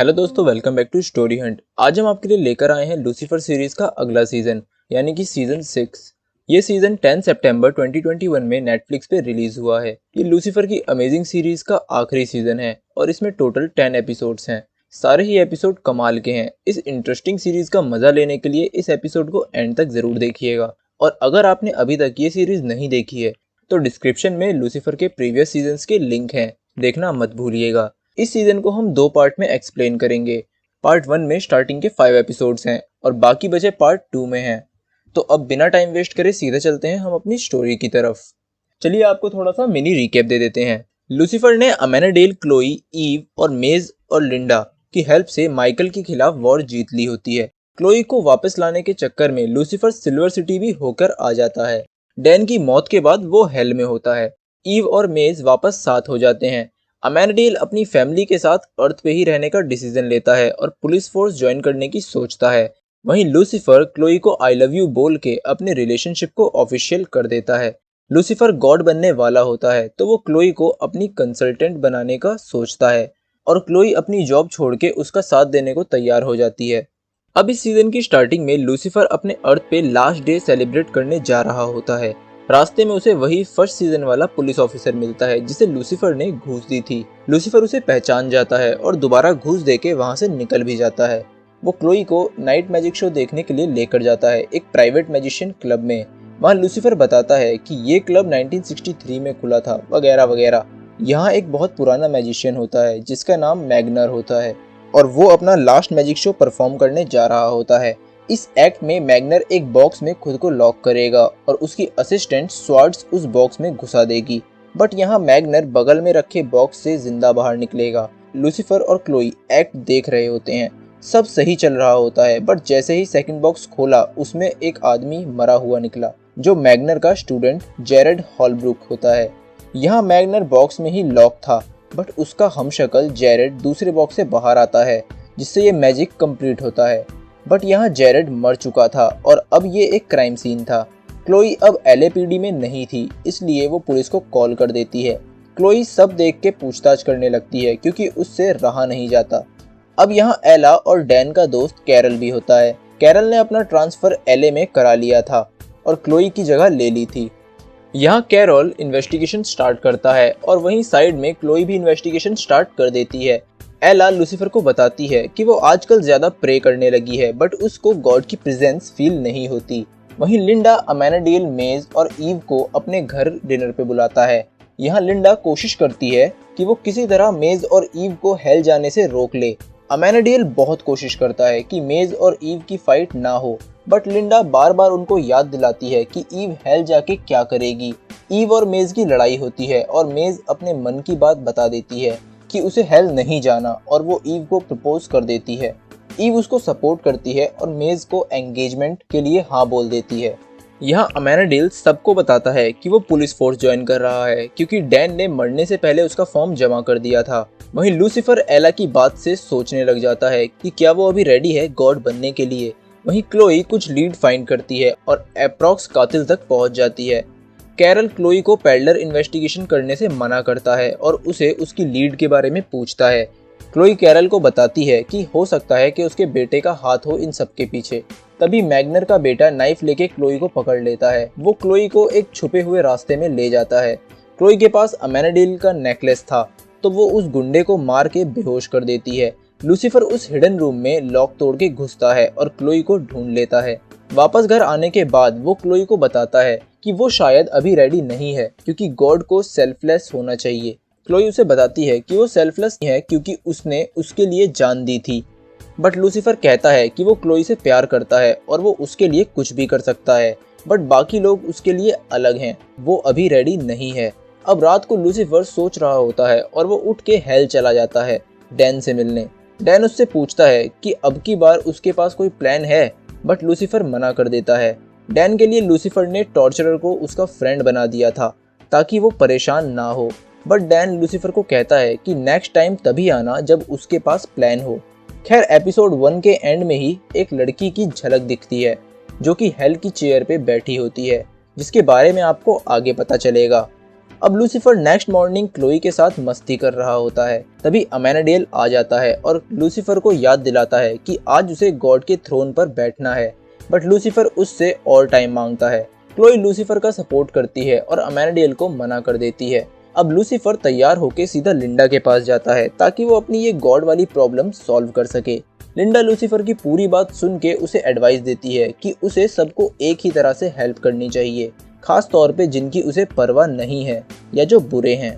Hello दोस्तों, welcome back to Story Hunt. आज हम आपके लिए लेकर आए हैं लूसीफर सीरीज का अगला सीजन यानी कि सीजन 6। ये सीजन 10 सितंबर 2021 में नेटफ्लिक्स पे रिलीज हुआ है। ये लूसीफर की अमेजिंग सीरीज का आखिरी सीजन है और इसमें टोटल 10 एपिसोड्स हैं। सारे ही एपिसोड कमाल के हैं। इस इंटरेस्टिंग सीरीज का मजा लेने के लिए इस एपिसोड को एंड तक जरूर देखिएगा। और अगर आपने अभी तक ये सीरीज नहीं देखी है तो डिस्क्रिप्शन में लूसीफर के प्रीवियस सीजन के लिंक हैं, देखना मत भूलिएगा। इस सीजन को हम दो पार्ट में एक्सप्लेन करेंगे। पार्ट 1 में स्टार्टिंग के 5 एपिसोड्स हैं और बाकी बचे पार्ट 2 में हैं। तो अब बिना टाइम वेस्ट करे सीधे चलते हैं हम अपनी स्टोरी की तरफ। चलिए आपको थोड़ा सा मिनी रिकैप दे देते हैं। लूसीफर ने अमेनाडेल, क्लोई, ईव और मेज और लिंडा की हेल्प से माइकल के खिलाफ वॉर जीत ली होती है। क्लोई को वापस लाने के चक्कर में लूसीफर सिल्वर सिटी भी होकर आ जाता है। डैन की मौत के बाद वो हेल में होता है। ईव और मेज वापस साथ हो जाते हैं। अमेनाडेल अपनी फैमिली के साथ अर्थ पे ही रहने का डिसीजन लेता है और पुलिस फोर्स ज्वाइन करने की सोचता है। वहीं लूसीफर क्लोई को आई लव यू बोल के अपने रिलेशनशिप को ऑफिशियल कर देता है। लूसीफर गॉड बनने वाला होता है तो वो क्लोई को अपनी कंसल्टेंट बनाने का सोचता है और क्लोई अपनी जॉब छोड़ के उसका साथ देने को तैयार हो जाती है। अब इस सीजन की स्टार्टिंग में लूसीफर अपने अर्थ पे लास्ट डे सेलिब्रेट करने जा रहा होता है। रास्ते में उसे वही फर्स्ट सीजन वाला पुलिस ऑफिसर मिलता है जिसे लूसीफर ने घूस दी थी। लूसीफर उसे पहचान जाता है और दोबारा घूस देके वहां से निकल भी जाता है। वो क्लोई को नाइट मैजिक शो देखने के लिए लेकर जाता है एक प्राइवेट मैजिशियन क्लब में। वहाँ लूसीफर बताता है कि ये क्लब 1963 में खुला था वगैरह वगैरह। यहाँ एक बहुत पुराना मैजिशियन होता है जिसका नाम मैग्नर होता है और वो अपना लास्ट मैजिक शो परफॉर्म करने जा रहा होता है। इस एक्ट में मैग्नर एक बॉक्स में खुद को लॉक करेगा और उसकी असिस्टेंट स्वार्ड्स उस बॉक्स में घुसा देगी। बट यहाँ मैग्नर बगल में रखे बॉक्स से जिंदा बाहर निकलेगा। लूसीफर और क्लोई एक्ट देख रहे होते हैं। सब सही चल रहा होता है बट जैसे ही सेकंड बॉक्स खोला उसमें एक आदमी मरा हुआ निकला जो मैग्नर का स्टूडेंट जेरेड हॉलब्रुक होता है। यहाँ मैग्नर बॉक्स में ही लॉक था बट उसका हमशक्ल जेरेड दूसरे बॉक्स से बाहर आता है जिससे ये मैजिक कंप्लीट होता है। बट यहाँ जेरेड मर चुका था और अब ये एक क्राइम सीन था। क्लोई अब LAPD में नहीं थी इसलिए वो पुलिस को कॉल कर देती है। क्लोई सब देख के पूछताछ करने लगती है क्योंकि उससे रहा नहीं जाता। अब यहाँ एला और डैन का दोस्त कैरल भी होता है। कैरल ने अपना ट्रांसफर LA में करा लिया था और क्लोई की जगह ले ली थी। यहाँ कैरल इन्वेस्टिगेशन स्टार्ट करता है और वहीं साइड में क्लोई भी इन्वेस्टिगेशन स्टार्ट कर देती है। एला लूसीफर को बताती है कि वो आजकल ज्यादा प्रे करने लगी है बट उसको गॉड की प्रेजेंस फील नहीं होती। वहीं लिंडा अमेनाडेल, मेज और ईव को अपने घर डिनर पे बुलाता है। यहाँ लिंडा कोशिश करती है कि वो किसी तरह मेज और ईव को हेल जाने से रोक ले। अमेनाडेल बहुत कोशिश करता है कि मेज और ईव की फाइट ना हो बट लिंडा बार बार उनको याद दिलाती है कि ईव हेल जाके क्या करेगी। ईव और मेज की लड़ाई होती है और मेज अपने मन की बात बता देती है कि उसे हेल नहीं जाना और वो ईव को प्रपोज कर देती है। ईव उसको सपोर्ट करती है और मेज को एंगेजमेंट के लिए हाँ बोल देती है। यहाँ अमेनाडेल सबको बताता है कि वो पुलिस फोर्स ज्वाइन कर रहा है क्योंकि डैन ने मरने से पहले उसका फॉर्म जमा कर दिया था। वहीं लूसीफर एला की बात से सोचने लग जाता है कि क्या वो अभी रेडी है गॉड बनने के लिए। वहीं क्लोई कुछ लीड फाइंड करती है और अप्रॉक्स कातिल तक पहुंच जाती है। कैरल क्लोई को पैडलर इन्वेस्टिगेशन करने से मना करता है और उसे उसकी लीड के बारे में पूछता है। क्लोई कैरल को बताती है कि हो सकता है कि उसके बेटे का हाथ हो इन सब के पीछे। तभी मैग्नर का बेटा नाइफ लेके क्लोई को पकड़ लेता है। वो क्लोई को एक छुपे हुए रास्ते में ले जाता है। क्लोई के पास अमेनाडेल का नेकलेस था तो वो उस गुंडे को मार के बेहोश कर देती है। लूसीफर उस हिडन रूम में लॉक तोड़ के घुसता है और क्लोई को ढूंढ लेता है। वापस घर आने के बाद वो क्लोई को बताता है कि वो शायद अभी रेडी नहीं है क्योंकि गॉड को सेल्फलेस होना चाहिए। क्लोई उसे बताती है कि वो सेल्फलेस है क्योंकि उसने उसके लिए जान दी थी। बट लूसीफर कहता है कि वो क्लोई से प्यार करता है और वो उसके लिए कुछ भी कर सकता है बट बाकी लोग उसके लिए अलग हैं, वो अभी रेडी नहीं है। अब रात को लूसीफर सोच रहा होता है और वो उठ के हेल चला जाता है डैन से मिलने। डैन उससे पूछता है कि अब की बार उसके पास कोई प्लान है बट लूसीफर मना कर देता है। डैन के लिए लूसीफर ने टॉर्चरर को उसका फ्रेंड बना दिया था ताकि वो परेशान ना हो। बट डैन लूसीफर को कहता है कि नेक्स्ट टाइम तभी आना जब उसके पास प्लान हो। खैर एपिसोड 1 के एंड में ही एक लड़की की झलक दिखती है जो कि हेल की चेयर पे बैठी होती है जिसके बारे में आपको आगे पता चलेगा। अब लूसीफर नेक्स्ट मॉर्निंग क्लोई के साथ मस्ती कर रहा होता है। तभी अमेनाडियल आ जाता है और लूसीफर को याद दिलाता है कि आज उसे गॉड के थ्रोन पर बैठना है, बट लूसीफर उससे और टाइम मांगता है। क्लोई लूसीफर का सपोर्ट करती है और अमेनाडियल को मना कर देती है। अब लूसीफर तैयार होकर सीधा लिंडा के पास जाता है ताकि वो अपनी ये गॉड वाली प्रॉब्लम सॉल्व कर सके। लिंडा लूसीफर की पूरी बात सुन के उसे एडवाइस देती है कि उसे सबको एक ही तरह से हेल्प करनी चाहिए, खास तौर पे जिनकी उसे परवाह नहीं है या जो बुरे हैं।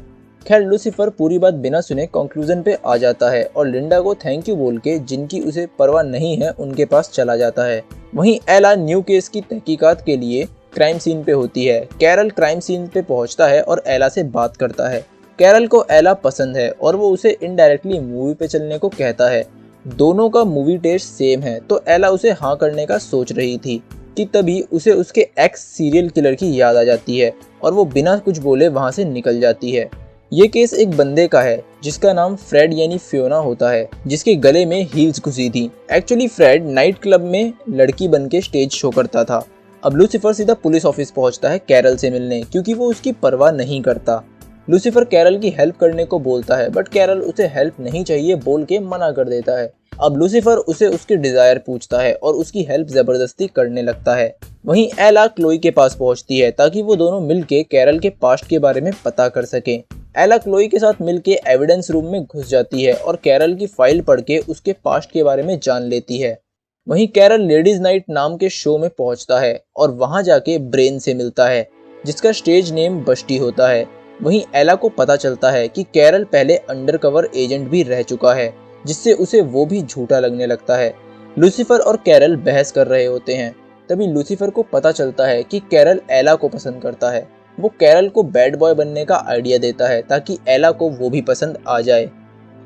खैर लूसीफर पूरी बात बिना सुने कंक्लूजन पे आ जाता है और लिंडा को थैंक यू बोल के जिनकी उसे परवाह नहीं है उनके पास चला जाता है। वहीं एला न्यू केस की तहकीकात के लिए क्राइम सीन पे होती है। कैरल क्राइम सीन पे पहुंचता है और एला से बात करता है। कैरल को एला पसंद है और वो उसे इनडायरेक्टली मूवी पे चलने को कहता है। दोनों का मूवी टेस्ट सेम है तो एला उसे हाँ करने का सोच रही थी कि तभी उसे उसके एक्स सीरियल किलर की याद आ जाती है और वो बिना कुछ बोले वहाँ से निकल जाती है। ये केस एक बंदे का है जिसका नाम फ्रेड यानी फियोना होता है, जिसके गले में हील्स घुसी थी। एक्चुअली फ्रेड नाइट क्लब में लड़की बन के स्टेज शो करता था। अब लूसीफर सीधा पुलिस ऑफिस पहुंचता है कैरल से मिलने, क्योंकि वो उसकी परवाह नहीं करता। लूसीफर कैरल की हेल्प करने को बोलता है बट कैरल उसे हेल्प नहीं चाहिए बोल के मना कर देता है। अब लूसीफर उसे उसकी डिजायर पूछता है और उसकी हेल्प जबरदस्ती करने लगता है। वहीं एला क्लोई के पास पहुंचती है ताकि वो दोनों मिलके कैरल के पास्ट के बारे में पता कर सकें। एला क्लोई के साथ मिलके एविडेंस रूम में घुस जाती है और कैरल की फाइल पढ़ के उसके पास्ट के बारे में जान लेती है। वहीं कैरल लेडीज नाइट नाम के शो में पहुंचता है और वहां जाके ब्रेन से मिलता है, जिसका स्टेज नेम बस्टी होता है। वहीं एला को पता चलता है कि कैरल पहले अंडरकवर एजेंट भी रह चुका है, जिससे उसे वो भी झूठा लगने लगता है। लूसीफर और कैरल बहस कर रहे होते हैं। तभी लूसीफर को पता चलता है कि कैरल एला को पसंद करता है। वो कैरल को बैड बॉय बनने का आइडिया देता है ताकि एला को वो भी पसंद आ जाए।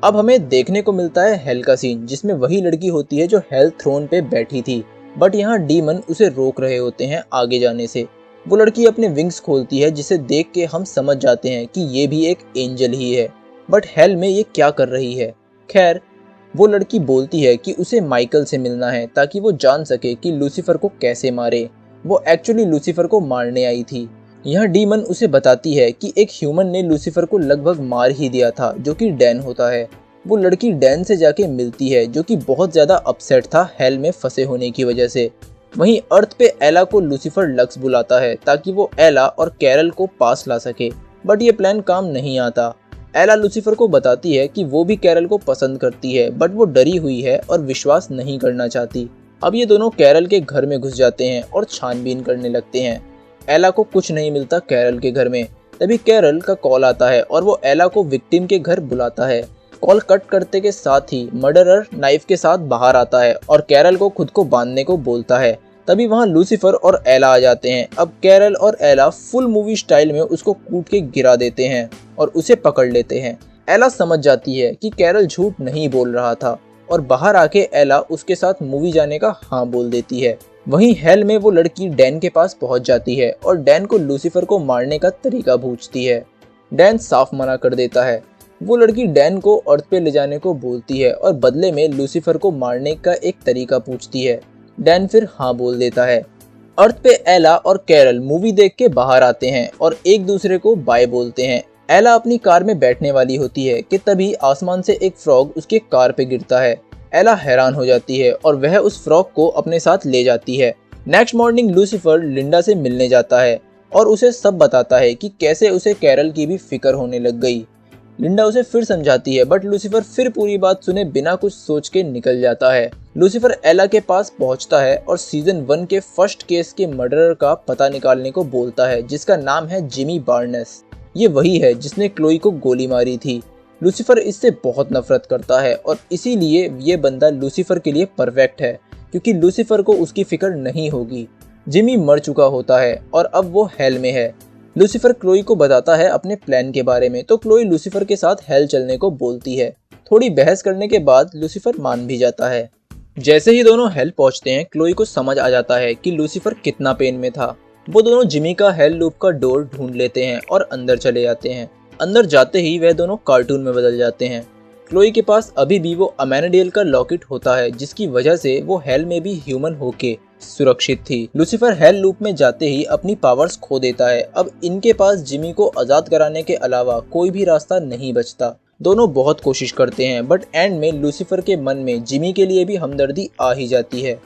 अब हमें देखने को मिलता है हेल का सीन, जिसमें वही लड़की होती है जो हेल थ्रोन पे बैठी थी, बट यहाँ डीमन उसे रोक रहे होते हैं आगे जाने से। वो लड़की अपने विंग्स खोलती है, जिसे देख के हम समझ जाते हैं कि ये भी एक एंजल ही है, बट हेल में ये क्या कर रही है। खैर वो लड़की बोलती है कि उसे माइकल से मिलना है ताकि वो जान सके कि लूसीफर को कैसे मारे। वो एक्चुअली लूसीफर को मारने आई थी। यहाँ डीमन उसे बताती है कि एक ह्यूमन ने लूसीफर को लगभग मार ही दिया था, जो कि डैन होता है। वो लड़की डैन से जाके मिलती है, जो कि बहुत ज़्यादा अपसेट था हेल में फंसे होने की वजह से। वहीं अर्थ पे एला को लूसीफर लक्स बुलाता है ताकि वो एला और कैरल को पास ला सके, बट ये प्लान काम नहीं आता। एला लूसीफर को बताती है कि वो भी कैरल को पसंद करती है, बट वो डरी हुई है और विश्वास नहीं करना चाहती। अब ये दोनों कैरल के घर में घुस जाते हैं और छानबीन करने लगते हैं। एला को कुछ नहीं मिलता कैरल के घर में। तभी कैरल का कॉल आता है और वो एला को विक्टिम के घर बुलाता है। कॉल कट करते के साथ ही मर्डरर नाइफ के साथ बाहर आता है और कैरल को खुद को बांधने को बोलता है। तभी वहाँ लूसीफर और एला आ जाते हैं। अब कैरल और एला फुल मूवी स्टाइल में उसको कूट के गिरा देते हैं और उसे पकड़ लेते हैं। एला समझ जाती है कि कैरल झूठ नहीं बोल रहा था और बाहर आके एला उसके साथ मूवी जाने का हाँ बोल देती है। वहीं हेल में वो लड़की डैन के पास पहुंच जाती है और डैन को लूसीफर को मारने का तरीका पूछती है। डैन साफ मना कर देता है। वो लड़की डैन को अर्थ पे ले जाने को बोलती है और बदले में लूसीफर को मारने का एक तरीका पूछती है। डैन फिर हाँ बोल देता है। अर्थ पे एला और कैरल मूवी देख के बाहर आते हैं और एक दूसरे को बाय बोलते हैं। एला अपनी कार में बैठने वाली होती है कि तभी आसमान से एक फ्रॉग उसके कार पे गिरता है। एला हैरान हो जाती है और वह उस फ्रॉग को अपने साथ ले जाती है। नेक्स्ट मॉर्निंग लूसीफर लिंडा से मिलने जाता है और उसे सब बताता है कि कैसे उसे कैरल की भी फिक्र होने लग गई। लिंडा उसे फिर समझाती है बट लूसीफर फिर पूरी बात सुने बिना कुछ सोच के निकल जाता है। लूसीफर एला के पास पहुंचता है और सीजन 1 के फर्स्ट केस के मर्डरर का पता निकालने को बोलता है, जिसका नाम है जिमी बार्नेस। ये वही है जिसने क्लोई को गोली मारी थी। लूसीफर इससे बहुत नफरत करता है और इसीलिए ये बंदा लूसीफर के लिए परफेक्ट है, क्योंकि लूसीफर को उसकी फिक्र नहीं होगी। जिमी मर चुका होता है और अब वो हेल में है। लूसीफर क्लोई को बताता है अपने प्लान के बारे में, तो क्लोई लूसीफर के साथ हेल चलने को बोलती है। थोड़ी बहस करने के बाद लूसीफर मान भी जाता है। जैसे ही दोनों हेल पहुंचते हैं, क्लोई को समझ आ जाता है कि लूसीफर कितना पेन में था। वो दोनों जिमी का हेल लूप का डोर ढूंढ लेते हैं और अंदर चले जाते हैं। अंदर जाते ही वह दोनों कार्टून में बदल जाते हैं। क्लोई के पास अभी भी वो अमेनाडियल का लॉकेट होता है, जिसकी वजह से वो हेल में भी ह्यूमन होके सुरक्षित थी। लूसीफर हेल लूप में जाते ही अपनी पावर्स खो देता है। अब इनके पास जिमी को आजाद कराने के अलावा कोई भी रास्ता नहीं बचता। दोनों बहुत कोशिश करते हैं बट एंड में लूसीफर के मन में जिमी के लिए भी हमदर्दी आ ही जाती है।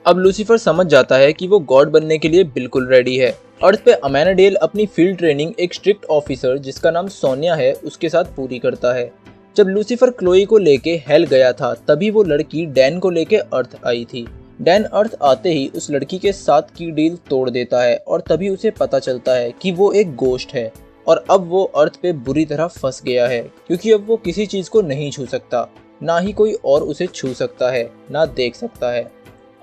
अब लूसीफर समझ जाता है कि वो गॉड बनने के लिए बिल्कुल रेडी है। अर्थ पे अमेनाडेल अपनी फील्ड ट्रेनिंग एक स्ट्रिक्ट ऑफिसर जिसका नाम सोनिया है उसके साथ पूरी करता है। जब लूसीफर क्लोई को लेके हेल गया था तभी वो लड़की डैन को लेके अर्थ आई थी। डैन अर्थ आते ही उस लड़की के साथ की डील तोड़ देता है और तभी उसे पता चलता है कि वो एक गोस्ट है और अब वो अर्थ पे बुरी तरह फंस गया है, क्योंकि अब वो किसी चीज को नहीं छू सकता, ना ही कोई और उसे छू सकता है, ना देख सकता है।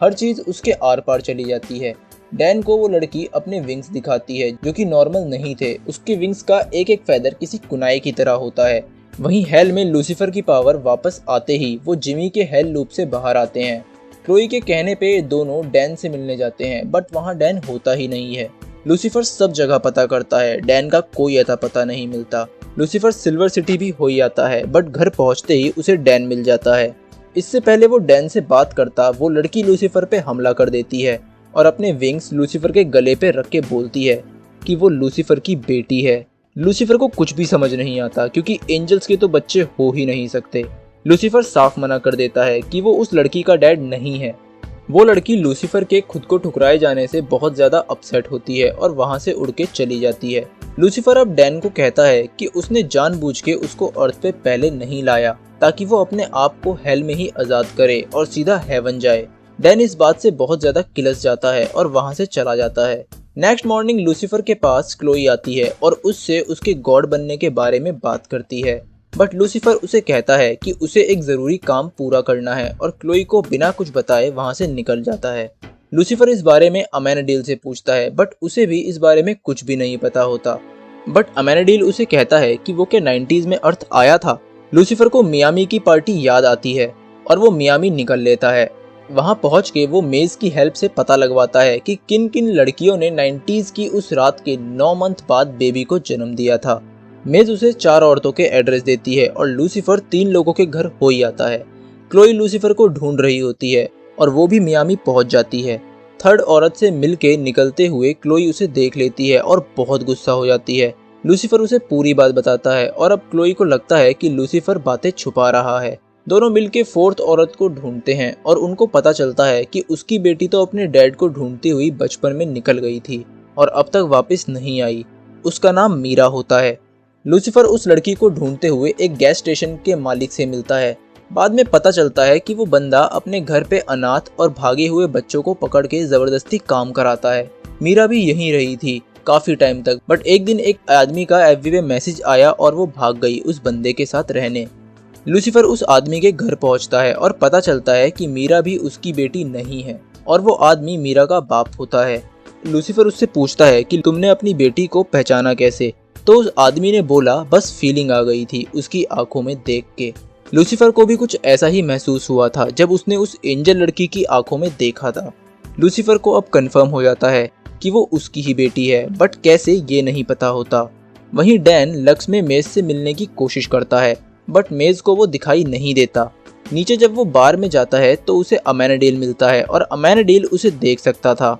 हर चीज उसके आर पार चली जाती है। डैन को वो लड़की अपने विंग्स दिखाती है जो कि नॉर्मल नहीं थे। उसके विंग्स का एक एक फेदर किसी कुनाई की तरह होता है। वहीं हेल में लूसीफर की पावर वापस आते ही वो जिमी के हेल लूप से बाहर आते हैं। क्लोई के कहने पे दोनों डैन से मिलने जाते हैं बट वहाँ डैन होता ही नहीं है। लूसीफर सब जगह पता करता है, डैन का कोई अता पता नहीं मिलता। लूसीफर सिल्वर सिटी भी हो ही आता है बट घर पहुंचते ही उसे डैन मिल जाता है। इससे पहले वो डैन से बात करता वो लड़की लूसीफर पे हमला कर देती है और अपने विंग्स लूसीफर के गले पे रख के बोलती है कि वो लूसीफर की बेटी है। लूसीफर को कुछ भी समझ नहीं आता क्योंकि एंजल्स के तो बच्चे हो ही नहीं सकते। लूसीफर साफ मना कर देता है कि वो उस लड़की का डैड नहीं है। वो लड़की लूसीफर के खुद को ठुकराए जाने से बहुत ज्यादा अपसेट होती है और वहां से उड़ के चली जाती है। लूसीफर अब डैन को कहता है कि उसने जानबूझ के उसको अर्थ पे पहले नहीं लाया ताकि वो अपने आप को हेल में ही आजाद करे और सीधा हेवन जाए। डैन इस बात से बहुत ज्यादा किलस जाता है और वहां से चला जाता है। नेक्स्ट मॉर्निंग लूसीफर के पास क्लोई आती है और उससे उसके गॉड बनने के बारे में बात करती है बट लूसीफर उसे कहता है कि उसे एक जरूरी काम पूरा करना है और क्लोई को बिना कुछ बताए वहां से निकल जाता है। लूसीफर इस बारे में अमेनाडेल से पूछता है बट उसे भी इस बारे में कुछ भी नहीं पता होता। बट अमेनाडेल उसे कहता है कि वो क्या 90s में अर्थ आया था। लूसीफर को मियामी की पार्टी याद आती है और वो मियामी निकल लेता है। वहां पहुंच के वो मेज की हेल्प से पता लगवाता है कि किन किन लड़कियों ने 90s की उस रात के 9 मंथ बाद बेबी को जन्म दिया था। मेज उसे 4 औरतों के एड्रेस देती है और लूसीफर 3 लोगों के घर हो ही आता है। क्लोई लूसीफर को ढूंढ रही होती है और वो भी मियामी पहुंच जाती है। थर्ड औरत से मिलके निकलते हुए क्लोई उसे देख लेती है और बहुत गुस्सा हो जाती है। लूसीफर उसे पूरी बात बताता है और अब क्लोई को लगता है कि लूसीफर बातें छुपा रहा है। दोनों मिलके फोर्थ औरत को ढूंढते हैं और उनको पता चलता है कि उसकी बेटी तो अपने डैड को ढूंढती हुई बचपन में निकल गई थी और अब तक वापस नहीं आई। उसका नाम मीरा होता है। लूसीफर उस लड़की को ढूंढते हुए एक गैस स्टेशन के मालिक से मिलता है। बाद में पता चलता है कि वो बंदा अपने घर पे अनाथ और भागे हुए बच्चों को पकड़ के जबरदस्ती काम कराता है। मीरा भी यहीं रही थी काफी टाइम तक बट एक दिन एक आदमी का एफबी में मैसेज आया और वो भाग गई उस बंदे के साथ रहने। लूसीफर उस आदमी के घर पहुंचता है और पता चलता है कि मीरा भी उसकी बेटी नहीं है और वो आदमी मीरा का बाप होता है। लूसीफर उससे पूछता है कि तुमने अपनी बेटी को पहचाना कैसे, तो उस आदमी ने बोला बस फीलिंग आ गई थी उसकी आंखों में देख के। लूसीफर को भी कुछ ऐसा ही महसूस हुआ था जब उसने उस एंजल लड़की की आंखों में देखा था। लूसीफर को अब कंफर्म हो जाता है कि वो उसकी ही बेटी है बट कैसे ये नहीं पता होता। वहीं डैन लक्स में मेज से मिलने की कोशिश करता है बट मेज को वो दिखाई नहीं देता। नीचे जब वो बार में जाता है तो उसे अमेनाडेल मिलता है और अमेनाडेल उसे देख सकता था।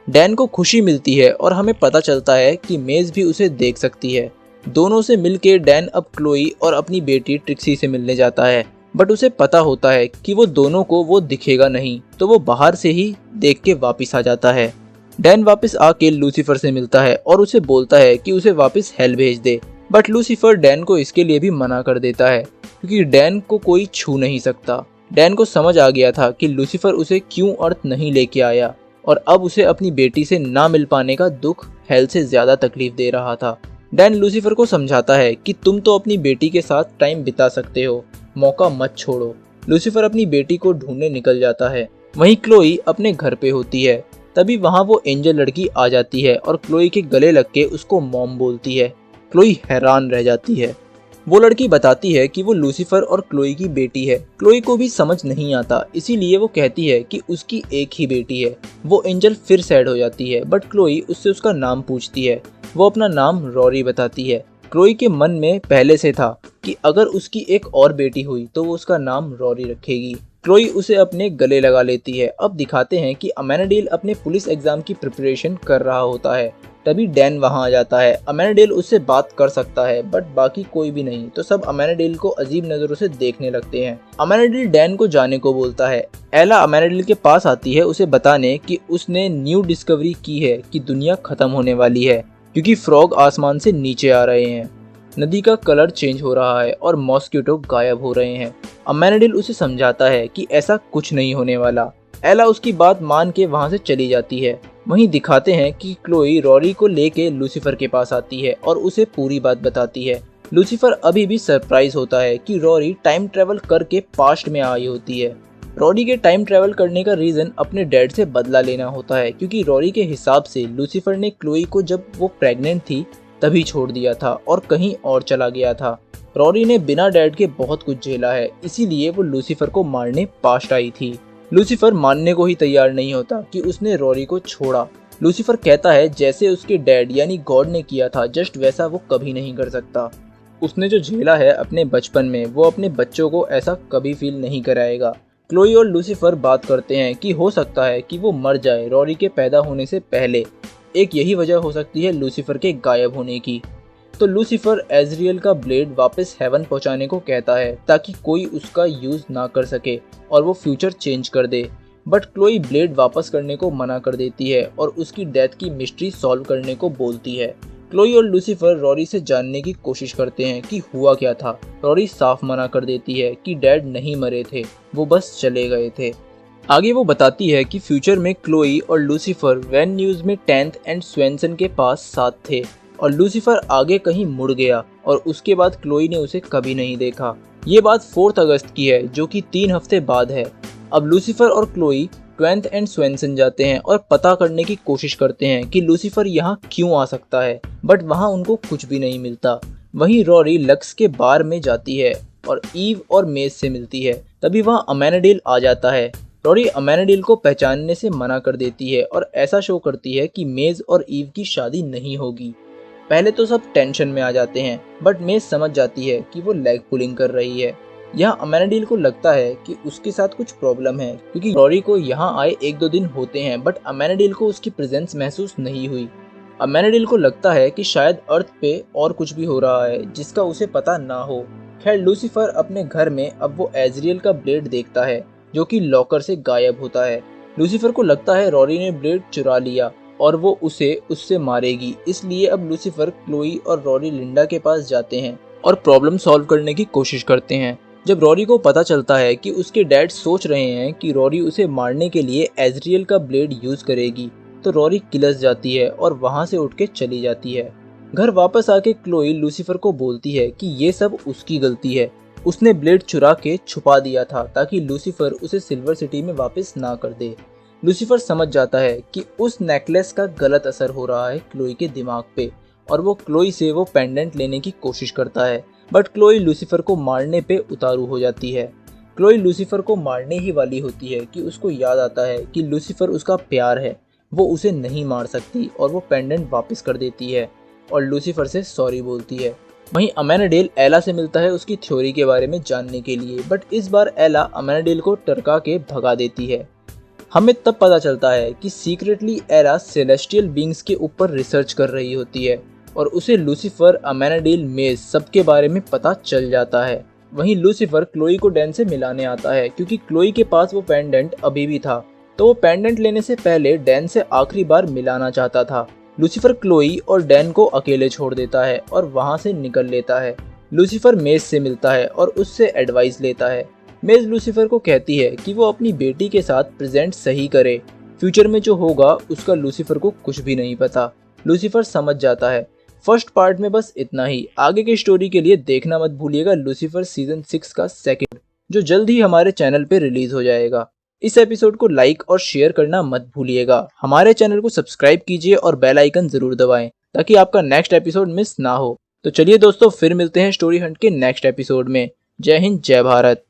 डैन को खुशी मिलती है और हमें पता चलता है कि मेज भी उसे देख सकती है। दोनों से मिलके डैन अब क्लोई और अपनी बेटी ट्रिक्सी से मिलने जाता है बट उसे पता होता है कि वो दोनों को वो दिखेगा नहीं, तो वो बाहर से ही देख के वापस आ जाता है। डैन वापस आके लूसीफर से मिलता है और उसे बोलता है कि उसे वापस हेल भेज दे बट लूसीफर डैन को इसके लिए भी मना कर देता है क्योंकि डैन को कोई छू नहीं सकता। डैन को समझ आ गया था कि लूसीफर उसे क्यों अर्थ नहीं लेके आया और अब उसे अपनी बेटी से ना मिल पाने का दुख हेल से ज्यादा तकलीफ दे रहा था। डैन लूसीफर को समझाता है कि तुम तो अपनी बेटी के साथ टाइम बिता सकते हो, मौका मत छोड़ो। लूसीफर अपनी बेटी को ढूंढने निकल जाता है। वहीं क्लोई अपने घर पे होती है। तभी वहाँ वो एंजल लड़की आ जाती है और क्लोई के गले लग के उसको मॉम बोलती है। क्लोई हैरान रह जाती है। वो लड़की बताती है कि वो लूसीफर और क्लोई की बेटी है। क्लोई को भी समझ नहीं आता, इसीलिए वो कहती है कि उसकी एक ही बेटी है। वो एंजल फिर सैड हो जाती है बट क्लोई उससे उसका नाम पूछती है। वो अपना नाम रॉरी बताती है। क्लोई के मन में पहले से था कि अगर उसकी एक और बेटी हुई तो वो उसका नाम रॉरी रखेगी। क्लोई उसे अपने गले लगा लेती है। अब दिखाते हैं कि अमेनाडेल अपने पुलिस एग्जाम की प्रिपरेशन कर रहा होता है। तभी डैन वहां आ जाता है। अमेनाडेल उससे बात कर सकता है बट बाकी कोई भी नहीं, तो सब अमेनाडेल को अजीब नजरों से देखने लगते हैं। अमेनाडेल डैन को जाने को बोलता है। एला अमेनाडेल के पास आती है उसे बताने कि उसने न्यू डिस्कवरी की है कि दुनिया खत्म होने वाली है क्योंकि फ्रॉग आसमान से नीचे आ रहे हैं। नदी का कलर चेंज हो रहा है और मॉस्किटो गायब हो रहे हैं। अमेनाडेल उसे समझाता है कि ऐसा कुछ नहीं होने वाला। एला उसकी बात मान के वहां से चली जाती है। वहीं दिखाते हैं कि क्लोई रॉरी को लेके लूसीफर के पास आती है और उसे पूरी बात बताती है। लूसीफर अभी भी सरप्राइज होता है कि रॉरी टाइम ट्रेवल करके पास्ट में आई होती है। रॉरी के टाइम ट्रेवल करने का रीजन अपने डैड से बदला लेना होता है क्योंकि रॉरी के हिसाब से लूसीफर ने क्लोई को जब वो प्रेग्नेंट थी तभी छोड़ दिया था और कहीं और चला गया था। रॉरी ने बिना डैड के बहुत कुछ झेला है, इसीलिए वो लूसीफर को मारने पास्ट आई थी। लूसीफर मानने को ही तैयार नहीं होता कि उसने रॉरी को छोड़ा। लूसीफर कहता है जैसे उसके डैड यानी गॉड ने किया था जस्ट वैसा वो कभी नहीं कर सकता। उसने जो झेला है अपने बचपन में वो अपने बच्चों को ऐसा कभी फील नहीं कराएगा। क्लोई और लूसीफर बात करते हैं कि हो सकता है कि वो मर जाए रॉरी के पैदा होने से पहले। एक यही वजह हो सकती है लूसीफर के गायब होने की। तो लूसीफर एजरियल का ब्लेड वापस हेवन पहुंचाने को कहता है ताकि कोई उसका यूज ना कर सके और वो फ्यूचर चेंज कर दे। बट क्लोई ब्लेड वापस करने को मना कर देती है और उसकी डेथ की मिस्ट्री सॉल्व करने को बोलती है। क्लोई और लूसीफर रॉरी से जानने की कोशिश करते हैं कि हुआ क्या था। रॉरी साफ मना कर देती है कि डैड नहीं मरे थे, वो बस चले गए थे। आगे वो बताती है कि फ्यूचर में क्लोई और लूसीफर वैन न्यूज में 10th एंड स्वेंसन के पास साथ थे और लूसीफर आगे कहीं मुड़ गया और उसके बाद क्लोई ने उसे कभी नहीं देखा। ये बात 4 अगस्त की है जो कि 3 हफ्ते बाद है। अब लूसीफर और क्लोई 20th एंड स्वेंसन जाते हैं और पता करने की कोशिश करते हैं कि लूसीफर यहाँ क्यों आ सकता है, बट वहाँ उनको कुछ भी नहीं मिलता। वहीं रॉरी लक्स के बार में जाती है और ईव और मेज से मिलती है। तभी वहाँ अमेनाडेल आ जाता है। रॉरी अमेनाडेल को पहचानने से मना कर देती है और ऐसा शो करती है कि मेज और ईव की शादी नहीं होगी। पहले तो सब टेंशन में आ जाते हैं बट मेज समझ जाती है कि वो लेग पुलिंग कर रही है। यहाँ अमेनाडेल को लगता है कि उसके साथ कुछ प्रॉब्लम है क्योंकि रॉरी को यहाँ आए 1-2 दिन होते हैं बट अमेनाडेल को उसकी प्रेजेंस महसूस नहीं हुई। अमेनाडेल को लगता है कि शायद अर्थ पे और कुछ भी हो रहा है जिसका उसे पता ना हो। खैर लूसीफर अपने घर में अब वो एजरियल का ब्लेड देखता है जो कि लॉकर से गायब होता है। लूसीफर को लगता है रॉरी ने ब्लेड चुरा लिया और वो उसे उससे मारेगी, इसलिए अब लूसीफर क्लोई और रॉरी लिंडा के पास जाते हैं और प्रॉब्लम सॉल्व करने की कोशिश करते हैं। जब रॉरी को पता चलता है कि उसके डैड सोच रहे हैं कि रॉरी उसे मारने के लिए एजरियल का ब्लेड यूज करेगी, तो रॉरी किलस जाती है और वहां से उठ के चली जाती है। घर वापस आके क्लोई लूसीफर को बोलती है कि ये सब उसकी गलती है, उसने ब्लेड चुरा के छुपा दिया था ताकि लूसीफर उसे सिल्वर सिटी में वापस ना कर दे। लूसीफर समझ जाता है कि उस नेकलेस का गलत असर हो रहा है क्लोई के दिमाग पे और वो क्लोई से वो पेंडेंट लेने की कोशिश करता है, बट क्लोई लूसीफर को मारने पे उतारू हो जाती है। क्लोई लूसीफर को मारने ही वाली होती है कि उसको याद आता है कि लूसीफर उसका प्यार है, वो उसे नहीं मार सकती और वो पेंडेंट वापस कर देती है और लूसीफर से सॉरी बोलती है। वहीं अमेनाडेल एला से मिलता है उसकी थ्योरी के बारे में जानने के लिए, बट इस बार एला अमेनाडेल को टरका के भगा देती है। हमें तब पता चलता है कि सीक्रेटली एला सेलेस्टियल बीइंग्स के ऊपर रिसर्च कर रही होती है और उसे लूसीफर, अमेनाडेल, मेज सबके बारे में पता चल जाता है। वहीं लूसीफर क्लोई को डैन से मिलाने आता है क्योंकि क्लोई के पास वो पेंडेंट अभी भी था, तो वो पेंडेंट लेने से पहले डैन से आखिरी बार मिलाना चाहता था। लूसीफर क्लोई और डैन को अकेले छोड़ देता है और वहां से निकल लेता है। लूसीफर मेज से मिलता है और उससे एडवाइस लेता है। मेज लूसीफर को कहती है कि वो अपनी बेटी के साथ प्रेजेंट सही करे, फ्यूचर में जो होगा उसका लूसीफर को कुछ भी नहीं पता। लूसीफर समझ जाता है। फर्स्ट पार्ट में बस इतना ही। आगे की स्टोरी के लिए देखना मत भूलिएगा लूसीफर सीजन 6 का सेकंड, जो जल्द ही हमारे चैनल पे रिलीज हो जाएगा। इस एपिसोड को लाइक और शेयर करना मत भूलिएगा। हमारे चैनल को सब्सक्राइब कीजिए और बेल आइकन जरूर दबाएं ताकि आपका नेक्स्ट एपिसोड मिस ना हो। तो चलिए दोस्तों, फिर मिलते हैं स्टोरी हंट के नेक्स्ट एपिसोड में। जय हिंद, जय भारत।